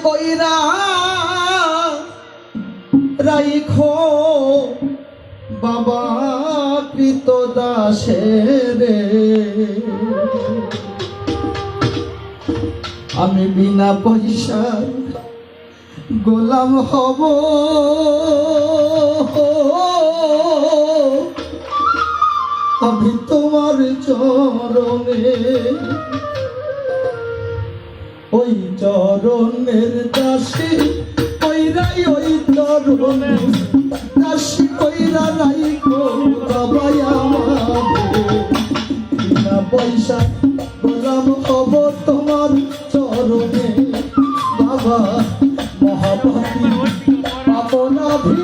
কইরা রাইখো বাবা কৃতদাসের, আমি বিনা পয়সার গোলাম হব, আমি তোমার চরণে, ওই চরণের দাসী কইরাই, ওই চরণের দাসী কইরা রাইখো বাবা আমারে, বিনা পয়সা গোলাম হব তোমার চরণে বাবা মহাপাপী পাপনাভী,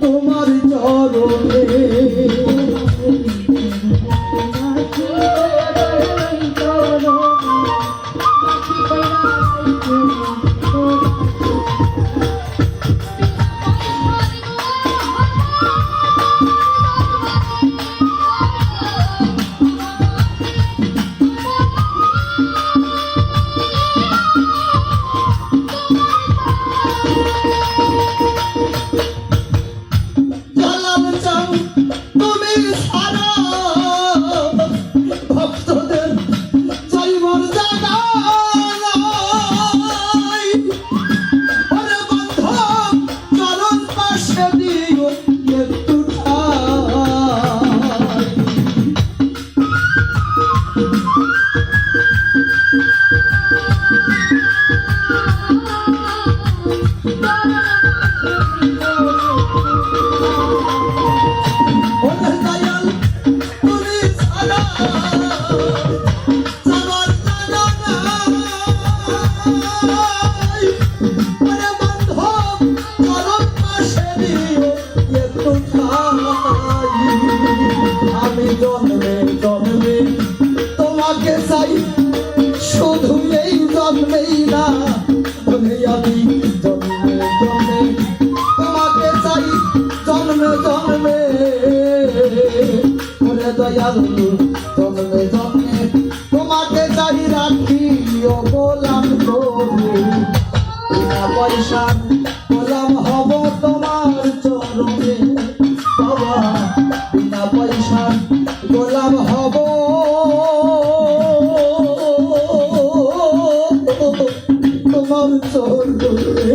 তোমার চরণে শুধু এই জন্মেই না, আমি জন্মে জন্মে তোমাকে চাই, জন্মে জন্মে ওরে দয়াল, জন্মে জন্মে তোমাকে চাই, রাখি ও গোলাম করে, বিনা পয়সা গোলাম হব তোমার চরণে বাবা, বিনা পয়সা গোলাম হব তোমার চরণে।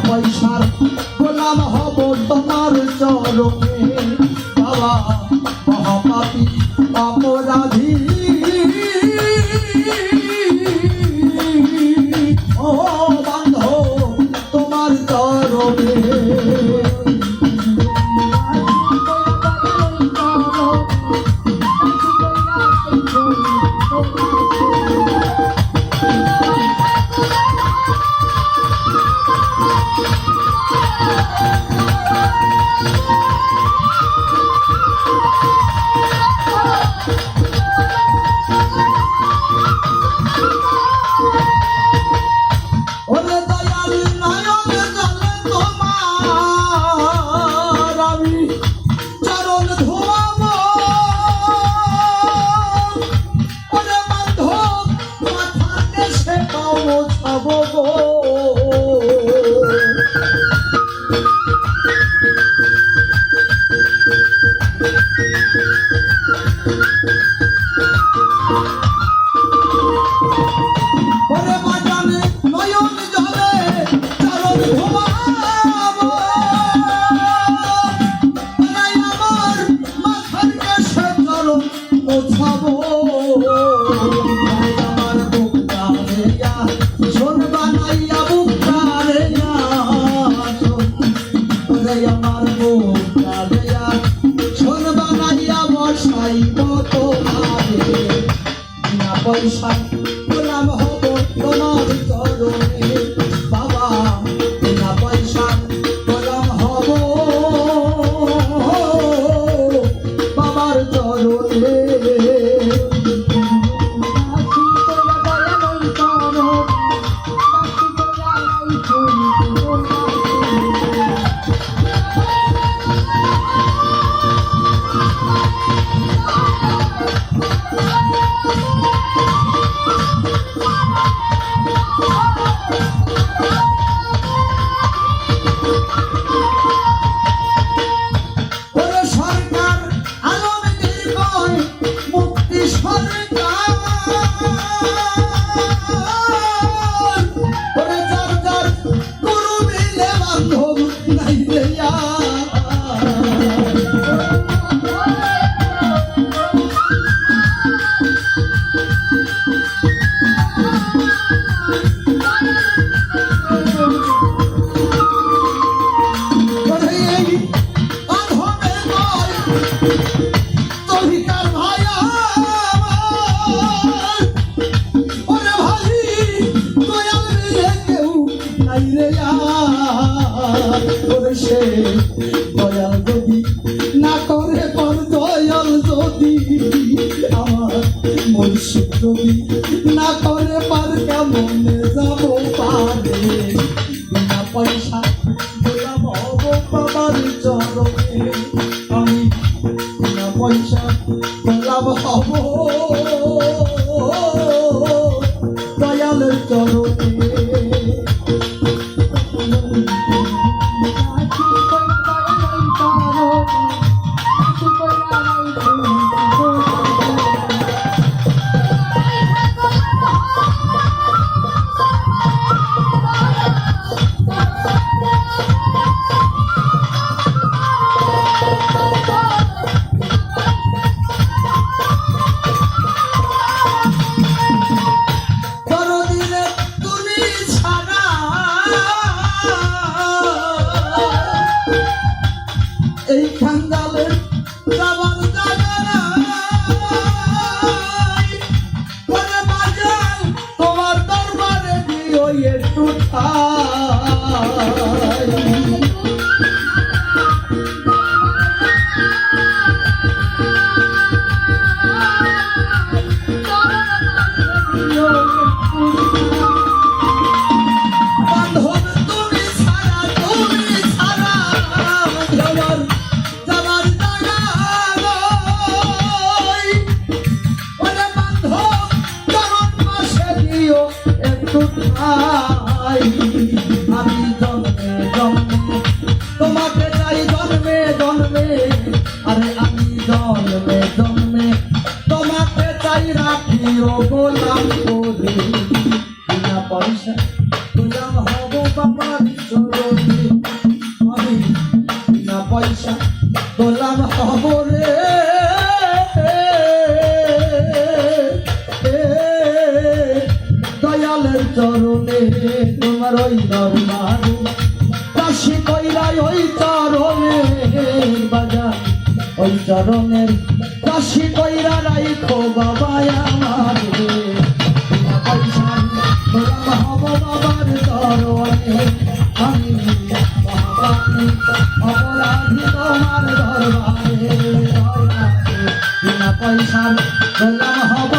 পয়সার গোলাম হব তোমার চরণে বাবা, মহাপাপী অপরাধী ও বান্ধব তোমার চরণে। ওরে সরকার আলমগীর কয় মুক্তি সরকার ওরে যার যার গুরু মিলে বান্ধব নাই রে ওরে এই বাঁধবে কয় তহিকার ভাই আমার ওরে ভাই দয়াল মিলে কেউ নাই রে ওরে সে দয়াল যদি না করে পর দয়াল যদি আমার মুর্শিদ যদি না করে পার কেমনে যাব পারে বিনা পয়সা গোলাম হব বাবার চরণে আমি বিনা পয়সা গোলাম হব দয়ালের চরণে দরদিরে তুমি ছাড়া এই খাঙ্গালের যাবার জায়গা নাই ওরে বাজান তোমার দরবারে দিও একটু ঠাই বান্ধব তুমি ছাড়া যাবার যাবার জায়গা নাই ওরে বান্ধব চরণ পাশে দিও একটু ঠাই আমি জন্মে জন্মে তোমাকে চাই জন্মে জন্মে আরে আমি জন্মে জন্মে তোমাকে চাই রাখিও গোলাম করে বিনা পয়সা গোলাম হব বাবার চরণে আমি বিনা পয়সা গোলাম হব রে দয়ালের চরণে তোমার ওই দরবারে কাশি কইরা ওই চরণের বাজার ওই চরণের কাশি কইরা রাইখো বাবা আমার রে বিনা পয়সা গোলাম হব বাবার চরণে আমি মহাপাপী অপরাধী তোমার দরবারে বিনা পয়সা গোলাম হব